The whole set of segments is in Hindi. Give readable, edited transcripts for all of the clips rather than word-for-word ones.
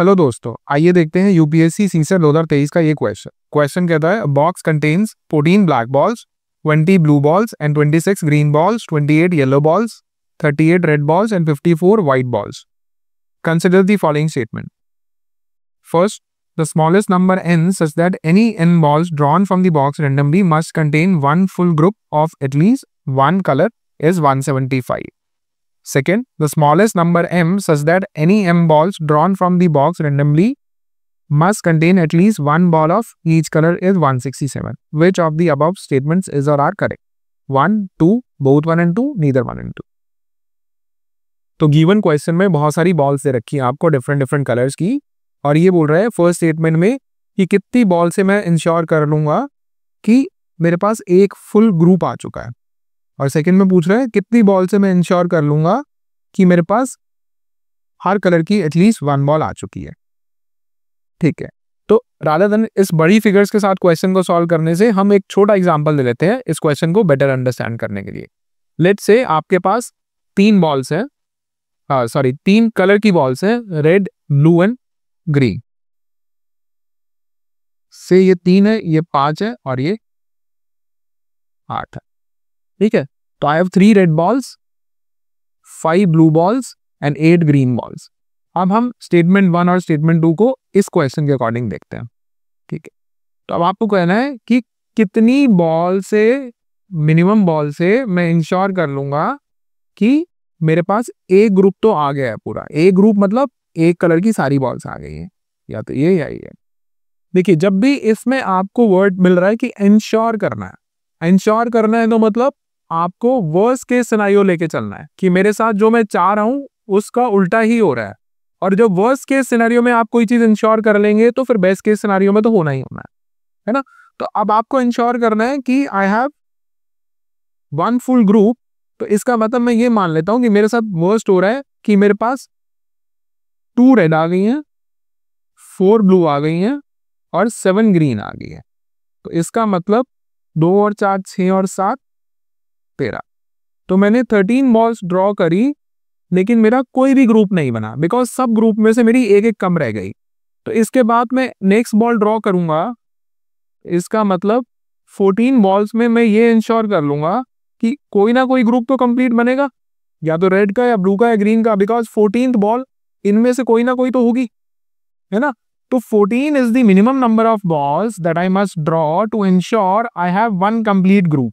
हेलो दोस्तों, आइए देखते हैं यूपीएससी सीसर 2023 का ये क्वेश्चन कहता है box contains 14 black balls, 20 blue balls and 26 green balls, 28 yellow balls, 38 red balls and 54 white balls. Consider the following statement. First, the smallest number n such that any n balls drawn from the box randomly must contain one full group of at least one color is 175. Second, the smallest number m such that any m balls drawn from the box randomly must contain at least one ball of each color is 167. Which of the above statements is or are correct? 1, 2, both 1 and 2, neither 1 and 2. तो गिवन क्वेश्चन में बहुत सारी बॉल्स दे रखी हैं आपको डिफरेंट कलर्स की, और ये बोल रहा है फर्स्ट स्टेटमेंट में कि कितनी बॉल से मैं इंश्योर कर लूंगा कि मेरे पास एक फुल ग्रुप आ चुका है, और सेकंड में पूछ रहा है कितनी बॉल से मैं इंश्योर कर लूंगा कि मेरे पास हर कलर की एटलीस्ट वन बॉल आ चुकी है। ठीक है, तो रादर देन इस बड़ी फिगर्स के साथ क्वेश्चन को सॉल्व करने से हम एक छोटा एग्जांपल ले लेते हैं इस क्वेश्चन को बेटर अंडरस्टैंड करने के लिए। लेट्स से आपके पास तीन बॉल्स है, तीन कलर की बॉल्स है, रेड, ब्लू एंड ग्रीन। से ये 3 है, ये 5 है और ये 8 है। ठीक है, तो I have 3 red balls, 5 blue balls and 8 green balls. अब हम स्टेटमेंट 1 और स्टेटमेंट 2 को इस क्वेश्चन के अकॉर्डिंग देखते हैं। ठीक है, तो अब आपको कहना है कि कितनी बॉल से, मिनिमम बॉल से मैं इंश्योर कर लूंगा कि मेरे पास एक ग्रुप तो आ गया है पूरा। एक ग्रुप मतलब एक कलर की सारी बॉल्स आ गई हैं, या तो ये या ये। देखिए, जब भी इसमें आपको वर्ड मिल रहा है कि इंश्योर करना है तो मतलब आपको वर्स्ट केस सिनेरियो लेके चलना है कि मेरे साथ जो मैं चाह रहा हूं उसका उल्टा ही हो रहा है। और जब वर्स्ट केस सिनेरियो में आप कोई चीज इंश्योर कर लेंगे तो फिर बेस्ट केस सिनेरियो में तो होना ही होना है ना। तो अब आपको इंश्योर करना है कि I have one full group, तो इसका मतलब मैं ये मान लेता हूं कि मेरे साथ वर्स्ट हो रहा है कि मेरे पास 2 रेड आ गई हैं, 4 ब्लू आ गई हैं और 7 ग्रीन आ गई है। तो इसका मतलब 2 और 4 6 और 7 13। तो मैंने 13 बॉल्स ड्रॉ करी, लेकिन मेरा कोई भी ग्रुप नहीं बना बिकॉज सब ग्रुप में से मेरी एक कम रह गई। तो इसके बाद मैं नेक्स्ट बॉल ड्रॉ करूंगा, इसका मतलब 14 बॉल्स में मैं ये इंश्योर कर लूंगा कि कोई ना कोई ग्रुप तो कंप्लीट बनेगा, या तो रेड का या ब्लू का या ग्रीन का, बिकॉज 14th बॉल इनमें से कोई ना कोई तो होगी, है ना। तो 14 is the minimum number of balls that I must draw two ensure I have one complete group.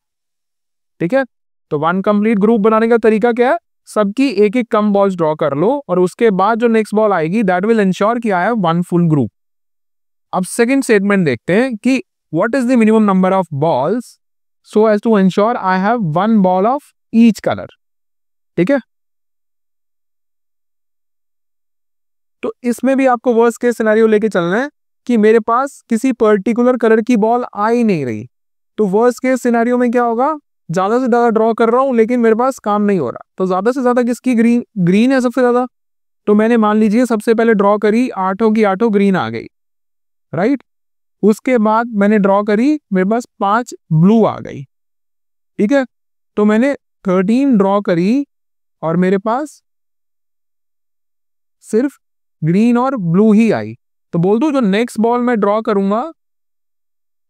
ठीक है, तो वन कंप्लीट ग्रुप बनाने का तरीका क्या है, सबकी एक कम बॉल्स ड्रॉ कर लो और उसके बाद जो नेक्स्ट बॉल आएगी दैट विल इंश्योर कि I have one full group. अब सेकंड स्टेटमेंट देखते हैं कि what is the minimum number of balls so as to ensure I have one ball of each colour. ठीक है, तो इसमें भी आपको वर्स्ट केस सिनेरियो लेके चलना है कि मेरे पास किसी पर्टिकुलर कलर की बॉल आ ही नहीं रही। तो वर्स्ट केस सिनेरियो में क्या होगा, ज्यादा से ज्यादा ड्रॉ कर रहा हूं लेकिन मेरे पास काम नहीं हो रहा, तो ज्यादा से ज्यादा किसकी, ग्रीन है सबसे ज्यादा। तो मैंने मान लीजिए सबसे पहले ड्रॉ करी, 8 की 8 ग्रीन आ गई, राइट। उसके बाद मैंने ड्रॉ करी, मेरे पास 5 ब्लू आ गई। ठीक है, तो मैंने 13 ड्रॉ करी और मेरे पास सिर्फ ग्रीन और ब्लू ही आई। तो बोल दो जो नेक्स्ट बॉल मैं ड्रॉ करूंगा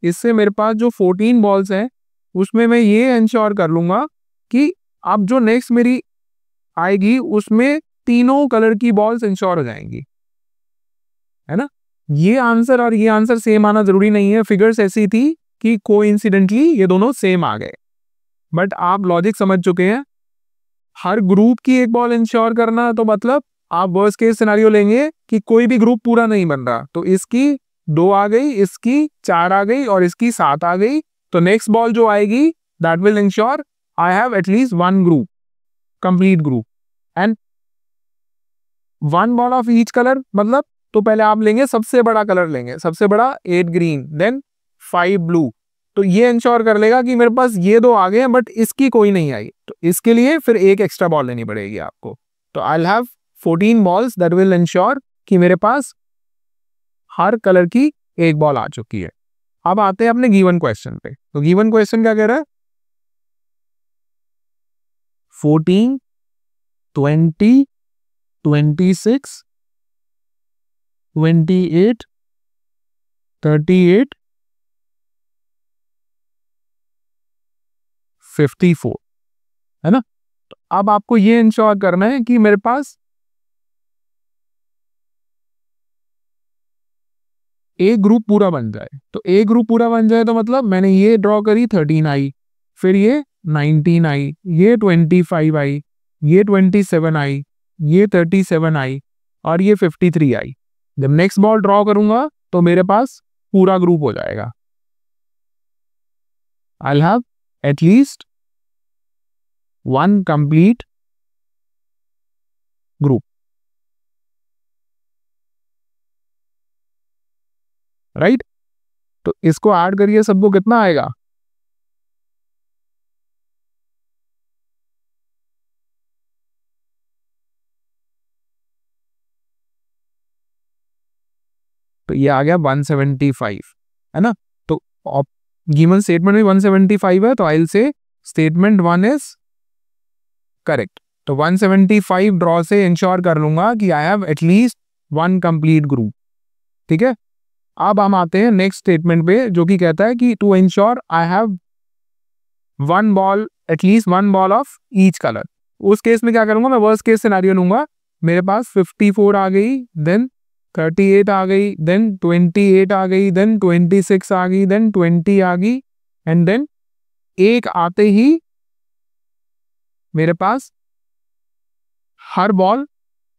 इससे मेरे पास जो 14 बॉल्स हैं उसमें मैं ये इंश्योर कर लूंगा कि अब जो नेक्स्ट मेरी आएगी उसमें तीनों कलर की बॉल्स इंश्योर हो जाएंगी, है ना। ये आंसर और ये आंसर सेम आना जरूरी नहीं है, फिगर्स ऐसी थी कि कोइंसिडेंटली ये दोनों सेम आ गए, बट आप लॉजिक समझ चुके हैं। हर ग्रुप की एक बॉल इंश्योर करना तो मतलब आप वर्स्ट केस सिनेरियो लेंगे कि कोई भी ग्रुप पूरा नहीं बन रहा, तो इसकी 2 आ गई, इसकी 4 आ गई और इसकी 7 आ गई। तो नेक्स्ट बॉल जो आएगी that will ensure I have at least one group, complete group, and one ball of each colour. मतलब तो पहले आप लेंगे सबसे बड़ा कलर लेंगे, सबसे बड़ा 8 ग्रीन देन 5 ब्लू। तो ये इंश्योर कर लेगा कि मेरे पास ये 2 आ गए हैं बट इसकी कोई नहीं आई, तो इसके लिए फिर एक एक्स्ट्रा बॉल लेनी पड़ेगी आपको। तो I have 14 balls that will ensure कि मेरे पास हर कलर की एक बॉल आ चुकी है। अब आते हैं अपने गिवन क्वेश्चन पे। तो गिवन क्वेश्चन क्या कह रहा है, 14, 20, 26, 28, 38, 54, है ना। तो अब आपको ये इंश्योर करना है कि मेरे पास ए ग्रुप पूरा बन जाए। तो ए ग्रुप पूरा बन जाए तो मतलब मैंने ये ड्रॉ करी 13 आई, फिर ये 19 आई, ये 25 आई, ये 27 आई, ये 37 आई और ये 53 आई। जब नेक्स्ट बॉल ड्रॉ करूंगा तो मेरे पास पूरा ग्रुप हो जाएगा। I'll have at least one complete group, right. तो इसको ऐड करिए, सबको कितना आएगा? तो ये आ गया 175, है ना। तो गिवन स्टेटमेंट में 175 है, तो I will say statement 1 is correct. तो 175 ड्रॉ से इंश्योर कर लूंगा कि I have at least one complete group. ठीक है, अब हम आते हैं नेक्स्ट स्टेटमेंट पे, जो कि कहता है कि to ensure I have one ball, at least one ball of each colour. उस केस में क्या करूंगा, मैं वर्स्ट केस सिनेरियो लूंगा। मेरे पास 54 आ गई, देन 38 आ गई, देन 28 आ गई, देन 26 आ गई, देन 20 आ गई, एंड देन एक आते ही मेरे पास हर ball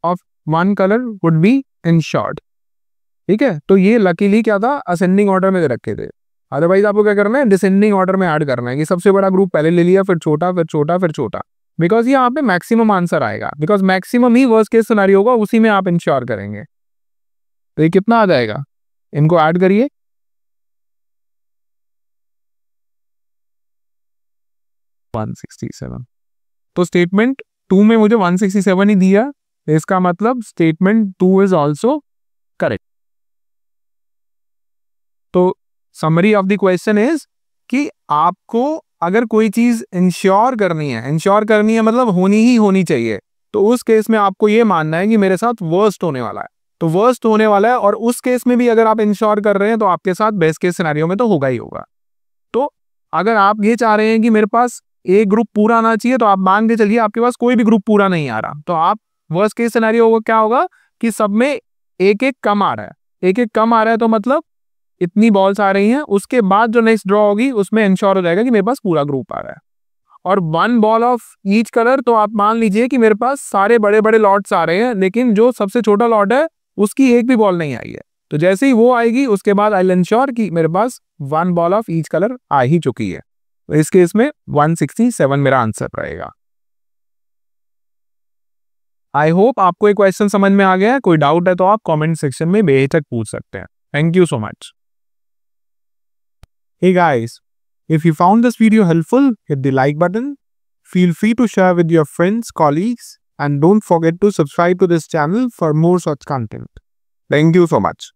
of one colour would be ensured. ठीक है, तो ये लकीली क्या था, असेंडिंग ऑर्डर में रखे थे। अदरवाइज आपको क्या करना है, डिसेंडिंग ऑर्डर में ऐड करना है कि सबसे बड़ा ग्रुप पहले ले लिया, फिर छोटा, फिर छोटा, फिर छोटा। बिकॉज ये यहाँ पे मैक्सिमम आंसर आएगा, because maximum he worst case scenario होगा, उसी में आप इंश्योर करेंगे। तो ये कितना आ जाएगा, इनको ऐड करिए। तो स्टेटमेंट 2 में मुझे 167 ही दिया, इसका मतलब स्टेटमेंट 2 इज ऑल्सो करेक्ट। तो summary of the question is कि आपको अगर कोई चीज इंश्योर करनी है मतलब होनी ही होनी चाहिए, तो उस केस में आपको ये मानना है कि मेरे साथ वर्स्ट होने वाला है, तो वर्स्ट होने वाला है। और उस केस में भी अगर आप इंश्योर कर रहे हैं तो आपके साथ बेस्ट केस सिनेरियो में तो होगा ही होगा। तो अगर आप ये चाह रहे हैं कि मेरे पास एक ग्रुप पूरा आना चाहिए, तो आप मान के चलिए आपके पास कोई भी ग्रुप पूरा नहीं आ रहा, तो आप वर्स्ट केस सिनेरियो क्या होगा कि सब में एक एक कम आ रहा है, एक एक कम आ रहा है, तो मतलब इतनी बॉल्स आ रही हैं, उसके बाद जो नेक्स्ट ड्रॉ होगी उसमें इंश्योर हो जाएगा कि मेरे पास पूरा ग्रुप आ रहा है। और one ball of each colour, तो आप मान लीजिए कि मेरे पास सारे बड़े बड़े लॉट्स आ रहे हैं, लेकिन जो सबसे छोटा लॉट है उसकी एक भी बॉल नहीं आई है। तो जैसे ही वो आएगी उसके बाद आई विल इंश्योर कि मेरे पास one ball of each colour आ ही चुकी है। तो इस केस में 167 मेरा आंसर रहेगा। आई होप आपको ये क्वेश्चन समझ में आ गया है। कोई डाउट है तो आप कमेंट सेक्शन में बेहिचक पूछ सकते हैं। Thank you so much. Hey guys, if you found this video helpful, hit the like button. Feel free to share with your friends, colleagues, and don't forget to subscribe to this channel for more such content. Thank you so much.